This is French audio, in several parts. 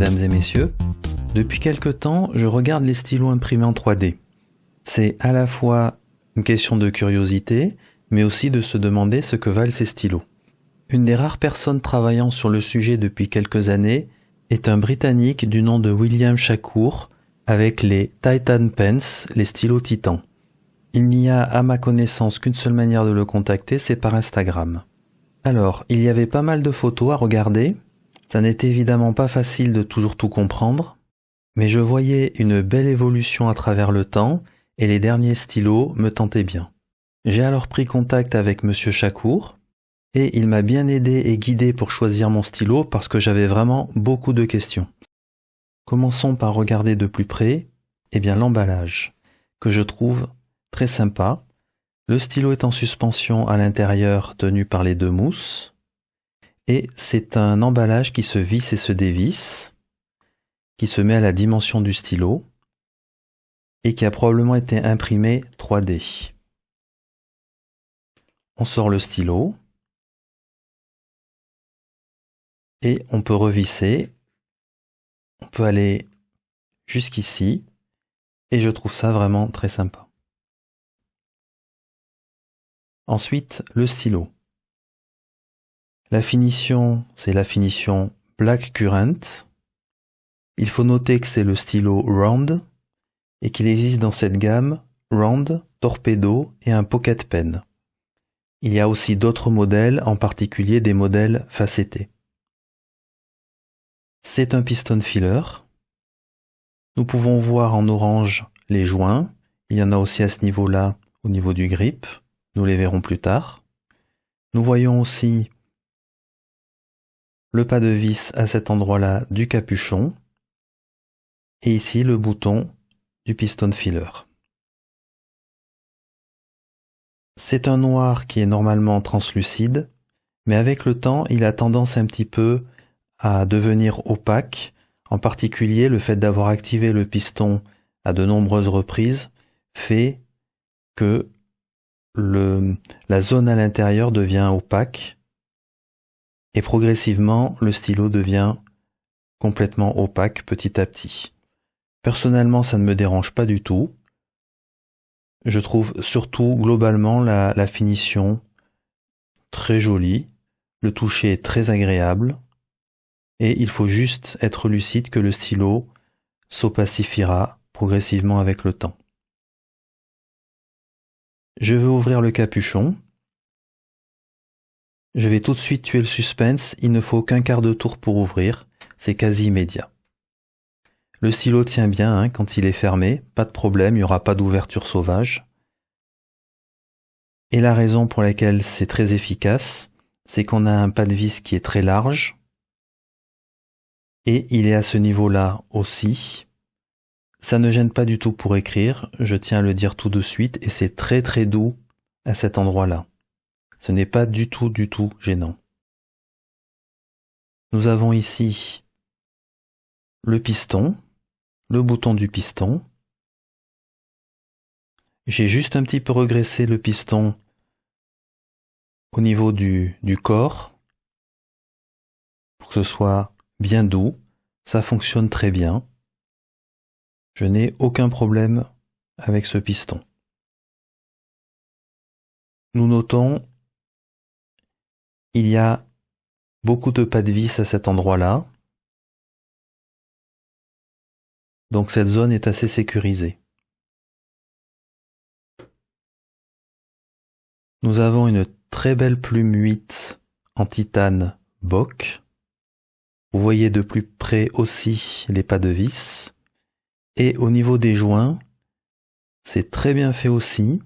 mesdames et messieurs. Depuis quelque temps, je regarde les stylos imprimés en 3D. C'est à la fois une question de curiosité, mais aussi de se demander ce que valent ces stylos. Une des rares personnes travaillant sur le sujet depuis quelques années est un Britannique du nom de William Shakoor avec les Titan Pens, les stylos Titan. Il n'y a à ma connaissance qu'une seule manière de le contacter, c'est par Instagram. Alors, il y avait pas mal de photos à regarder. Ça n'était évidemment pas facile de toujours tout comprendre, mais je voyais une belle évolution à travers le temps et les derniers stylos me tentaient bien. J'ai alors pris contact avec Monsieur Shakoor et il m'a bien aidé et guidé pour choisir mon stylo parce que j'avais vraiment beaucoup de questions. Commençons par regarder de plus près, l'emballage, que je trouve très sympa. Le stylo est en suspension à l'intérieur tenu par les deux mousses et c'est un emballage qui se visse et se dévisse, qui se met à la dimension du stylo et qui a probablement été imprimé 3D. On sort le stylo et on peut revisser. On peut aller jusqu'ici et je trouve ça vraiment très sympa. Ensuite, le stylo. La finition, c'est la finition Black Currant. Il faut noter que c'est le stylo Round et qu'il existe dans cette gamme Round, Torpedo et un Pocket Pen. Il y a aussi d'autres modèles, en particulier des modèles facettés. C'est un piston filler. Nous pouvons voir en orange les joints. Il y en a aussi à ce niveau-là, au niveau du grip. Nous les verrons plus tard. Nous voyons aussi le pas de vis à cet endroit-là du capuchon. Et ici le bouton du piston filler. C'est un noir qui est normalement translucide, mais avec le temps, il a tendance un petit peu à devenir opaque. En particulier, le fait d'avoir activé le piston à de nombreuses reprises fait que la zone à l'intérieur devient opaque et progressivement, le stylo devient complètement opaque petit à petit. Personnellement, ça ne me dérange pas du tout. Je trouve surtout globalement la finition très jolie. Le toucher est très agréable. Et il faut juste être lucide que le stylo s'opacifiera progressivement avec le temps. Je vais ouvrir le capuchon. Je vais tout de suite tuer le suspense. Il ne faut qu'un quart de tour pour ouvrir. C'est quasi immédiat. Le stylo tient bien quand il est fermé, pas de problème, il n'y aura pas d'ouverture sauvage. Et la raison pour laquelle c'est très efficace, c'est qu'on a un pas de vis qui est très large, et il est à ce niveau-là aussi. Ça ne gêne pas du tout pour écrire, je tiens à le dire tout de suite, et c'est très très doux à cet endroit-là. Ce n'est pas du tout gênant. Nous avons ici le piston, le bouton du piston. J'ai juste un petit peu régressé le piston au niveau du corps pour que ce soit bien doux. Ça fonctionne très bien. Je n'ai aucun problème avec ce piston. Nous notons, il y a beaucoup de pas de vis à cet endroit-là. Donc cette zone est assez sécurisée. Nous avons une très belle plume 8 en titane Bock. Vous voyez de plus près aussi les pas de vis. Et au niveau des joints, c'est très bien fait aussi.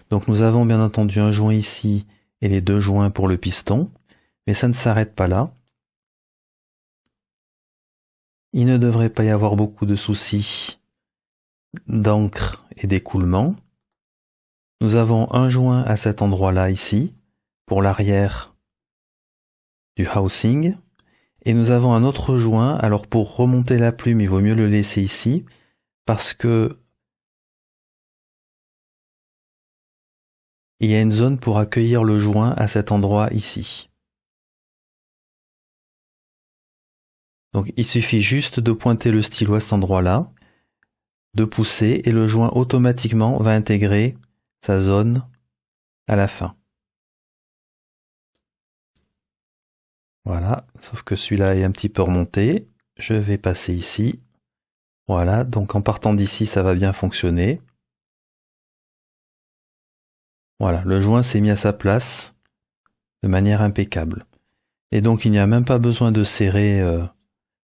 Donc nous avons bien entendu un joint ici et les deux joints pour le piston. Mais ça ne s'arrête pas là. Il ne devrait pas y avoir beaucoup de soucis d'encre et d'écoulement. Nous avons un joint à cet endroit-là ici, pour l'arrière du housing. Et nous avons un autre joint. Alors pour remonter la plume, il vaut mieux le laisser ici, parce que il y a une zone pour accueillir le joint à cet endroit ici. Donc il suffit juste de pointer le stylo à cet endroit-là, de pousser et le joint automatiquement va intégrer sa zone à la fin. Voilà, sauf que celui-là est un petit peu remonté. Je vais passer ici. Voilà, donc en partant d'ici, ça va bien fonctionner. Voilà, le joint s'est mis à sa place de manière impeccable. Et donc il n'y a même pas besoin de serrer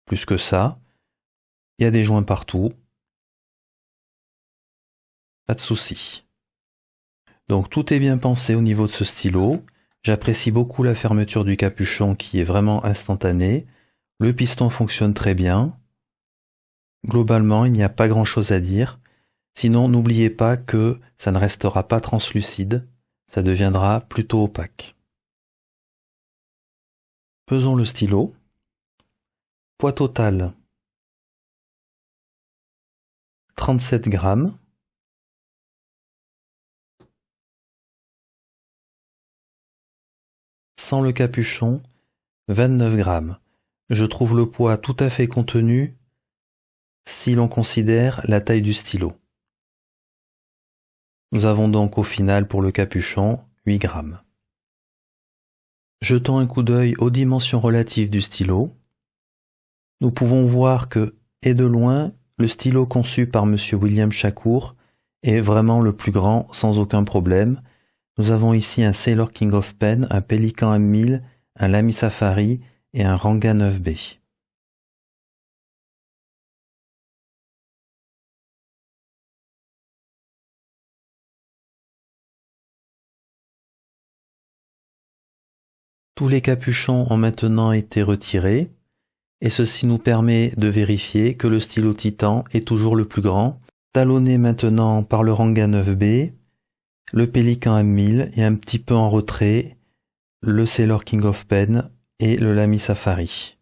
plus que ça. Il y a des joints partout. Pas de souci. Donc tout est bien pensé au niveau de ce stylo. J'apprécie beaucoup la fermeture du capuchon qui est vraiment instantanée. Le piston fonctionne très bien. Globalement, il n'y a pas grand-chose à dire. Sinon, n'oubliez pas que ça ne restera pas translucide, ça deviendra plutôt opaque. Pesons le stylo. Poids total 37 grammes. Sans le capuchon, 29 grammes. Je trouve le poids tout à fait contenu si l'on considère la taille du stylo. Nous avons donc au final pour le capuchon 8 grammes. Jetons un coup d'œil aux dimensions relatives du stylo. Nous pouvons voir que, et de loin, le stylo conçu par M. William Shakoor est vraiment le plus grand sans aucun problème. Nous avons ici un Sailor King of Pen, un Pelikan M1000, un Lamy Safari et un Ranga 9B. Tous les capuchons ont maintenant été retirés et ceci nous permet de vérifier que le stylo Titan est toujours le plus grand, talonné maintenant par le Ranga 9B, le Pelikan M1000 et un petit peu en retrait le Sailor King of Pen et le Lamy Safari.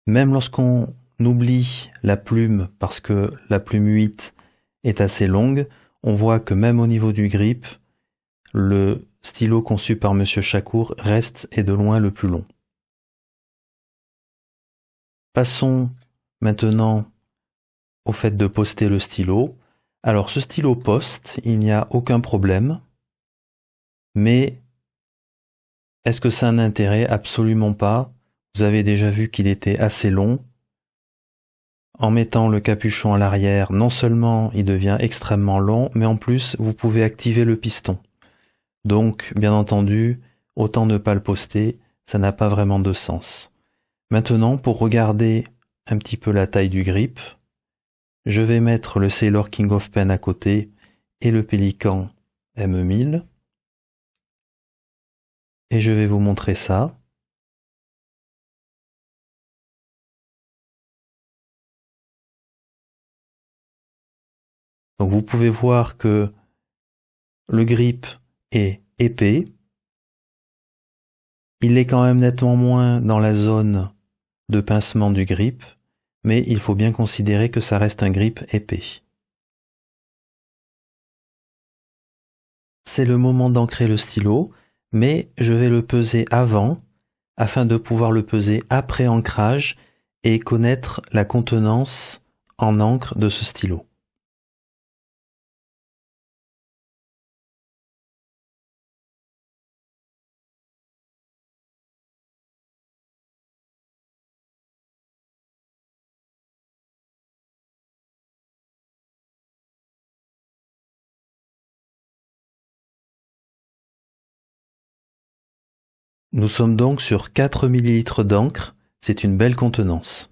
Même lorsqu'on oublie la plume parce que la plume 8 est assez longue, on voit que même au niveau du grip, le stylo conçu par M. Shakoor reste et de loin le plus long. Passons maintenant au fait de poster le stylo. Alors ce stylo poste, il n'y a aucun problème, mais est-ce que ça a un intérêt? Absolument pas. Vous avez déjà vu qu'il était assez long. En mettant le capuchon à l'arrière, non seulement il devient extrêmement long, mais en plus vous pouvez activer le piston. Donc, bien entendu, autant ne pas le poster, ça n'a pas vraiment de sens. Maintenant, pour regarder un petit peu la taille du grip, je vais mettre le Sailor King of Pen à côté et le Pelikan M1000. Et je vais vous montrer ça. Donc vous pouvez voir que le grip est épais. Il est quand même nettement moins dans la zone de pincement du grip, mais il faut bien considérer que ça reste un grip épais. C'est le moment d'ancrer le stylo, mais je vais le peser avant, afin de pouvoir le peser après ancrage et connaître la contenance en encre de ce stylo. Nous sommes donc sur 4 ml d'encre, c'est une belle contenance.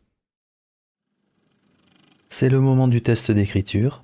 C'est le moment du test d'écriture.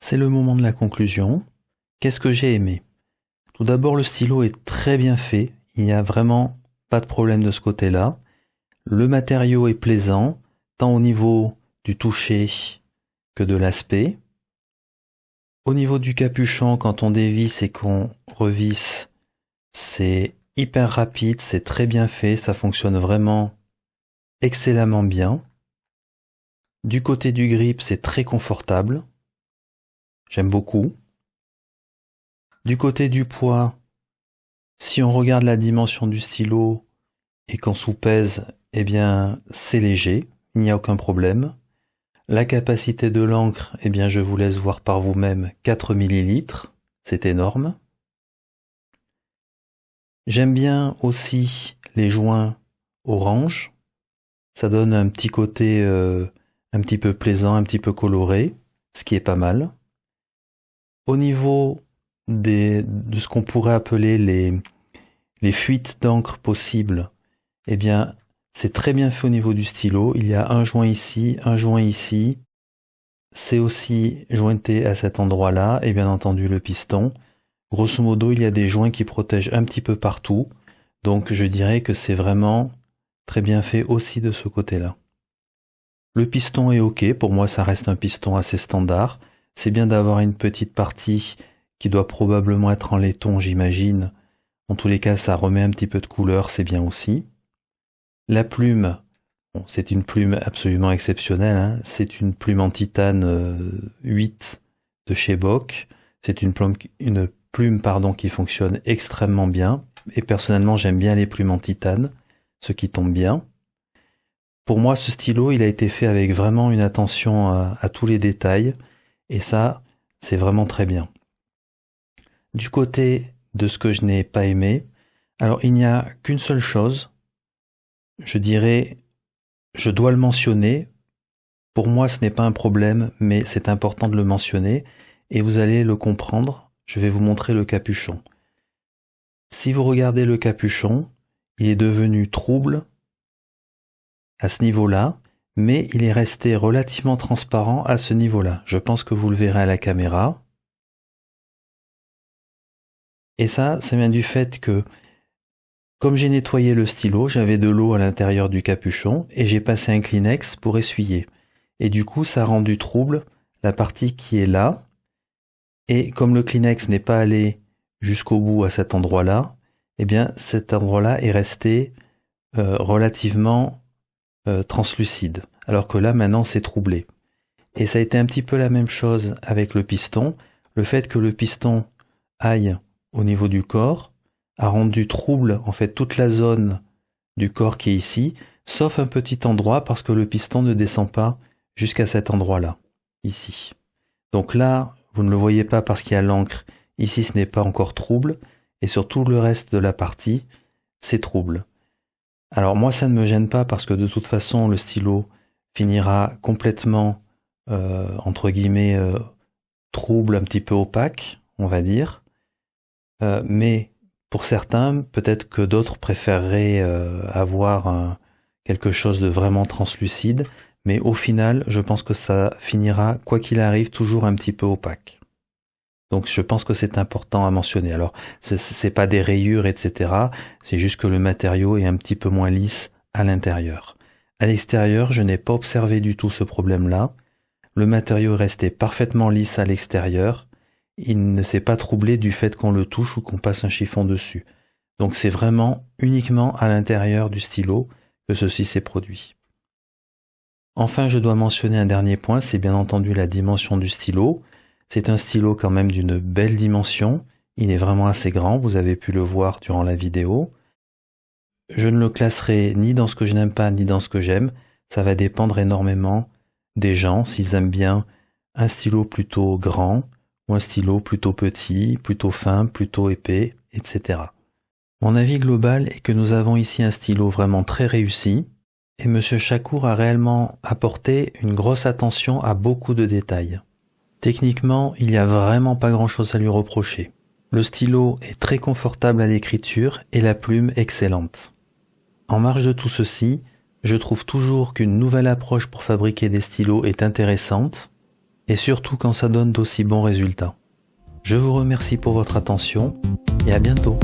c'est le moment de la conclusion. Qu'est-ce que j'ai aimé? Tout d'abord, le stylo est très bien fait. Il n'y a vraiment pas de problème de ce côté-là. Le matériau est plaisant, tant au niveau du toucher que de l'aspect. Au niveau du capuchon, quand on dévisse et qu'on revisse, c'est hyper rapide, c'est très bien fait, ça fonctionne vraiment excellemment bien. Du côté du grip, c'est très confortable. J'aime beaucoup. Du côté du poids, si on regarde la dimension du stylo et qu'on sous-pèse, eh bien, c'est léger, il n'y a aucun problème. La capacité de l'encre, eh bien, je vous laisse voir par vous-même, 4 ml, c'est énorme. J'aime bien aussi les joints orange, ça donne un petit côté un petit peu plaisant, un petit peu coloré, ce qui est pas mal. Au niveau de ce qu'on pourrait appeler les fuites d'encre possibles, eh bien, c'est très bien fait au niveau du stylo. Il y a un joint ici, un joint ici. C'est aussi jointé à cet endroit-là, et bien entendu le piston. Grosso modo, il y a des joints qui protègent un petit peu partout. Donc je dirais que c'est vraiment très bien fait aussi de ce côté-là. Le piston est ok, pour moi ça reste un piston assez standard. C'est bien d'avoir une petite partie qui doit probablement être en laiton, j'imagine. En tous les cas, ça remet un petit peu de couleur, c'est bien aussi. La plume, bon, c'est une plume absolument exceptionnelle, hein. C'est une plume en titane 8 de chez Bock. C'est une plume qui fonctionne extrêmement bien. Et personnellement, j'aime bien les plumes en titane, ce qui tombe bien. Pour moi, ce stylo, il a été fait avec vraiment une attention à tous les détails. Et ça, c'est vraiment très bien. Du côté de ce que je n'ai pas aimé, alors il n'y a qu'une seule chose. Je dirais, je dois le mentionner. Pour moi, ce n'est pas un problème, mais c'est important de le mentionner. Et vous allez le comprendre. Je vais vous montrer le capuchon. Si vous regardez le capuchon, il est devenu trouble à ce niveau-là, mais il est resté relativement transparent à ce niveau-là. Je pense que vous le verrez à la caméra. Et ça vient du fait que, comme j'ai nettoyé le stylo, j'avais de l'eau à l'intérieur du capuchon et j'ai passé un Kleenex pour essuyer. Et du coup, ça a rendu trouble la partie qui est là. Et comme le Kleenex n'est pas allé jusqu'au bout à cet endroit-là, eh bien cet endroit-là est resté relativement translucide. Alors que là, maintenant, c'est troublé. Et ça a été un petit peu la même chose avec le piston. Le fait que le piston aille au niveau du corps a rendu trouble en fait toute la zone du corps qui est ici, sauf un petit endroit parce que le piston ne descend pas jusqu'à cet endroit-là, ici. Donc là, vous ne le voyez pas parce qu'il y a l'encre. Ici, ce n'est pas encore trouble. Et sur tout le reste de la partie, c'est trouble. Alors moi, ça ne me gêne pas parce que de toute façon, le stylo finira complètement, entre guillemets, trouble, un petit peu opaque, on va dire. Mais pour certains, peut-être que d'autres préféreraient avoir quelque chose de vraiment translucide. Mais au final, je pense que ça finira, quoi qu'il arrive, toujours un petit peu opaque. Donc je pense que c'est important à mentionner. Alors, c'est pas des rayures, etc. C'est juste que le matériau est un petit peu moins lisse à l'intérieur. À l'extérieur, je n'ai pas observé du tout ce problème-là. Le matériau est resté parfaitement lisse à l'extérieur. Il ne s'est pas troublé du fait qu'on le touche ou qu'on passe un chiffon dessus. Donc c'est vraiment uniquement à l'intérieur du stylo que ceci s'est produit. Enfin, je dois mentionner un dernier point, c'est bien entendu la dimension du stylo. C'est un stylo quand même d'une belle dimension. Il est vraiment assez grand, vous avez pu le voir durant la vidéo. Je ne le classerai ni dans ce que je n'aime pas, ni dans ce que j'aime. Ça va dépendre énormément des gens, s'ils aiment bien un stylo plutôt grand, ou un stylo plutôt petit, plutôt fin, plutôt épais, etc. Mon avis global est que nous avons ici un stylo vraiment très réussi, et M. Chakour a réellement apporté une grosse attention à beaucoup de détails. Techniquement, il n'y a vraiment pas grand-chose à lui reprocher. Le stylo est très confortable à l'écriture et la plume excellente. En marge de tout ceci, je trouve toujours qu'une nouvelle approche pour fabriquer des stylos est intéressante. et surtout quand ça donne d'aussi bons résultats. Je vous remercie pour votre attention et à bientôt.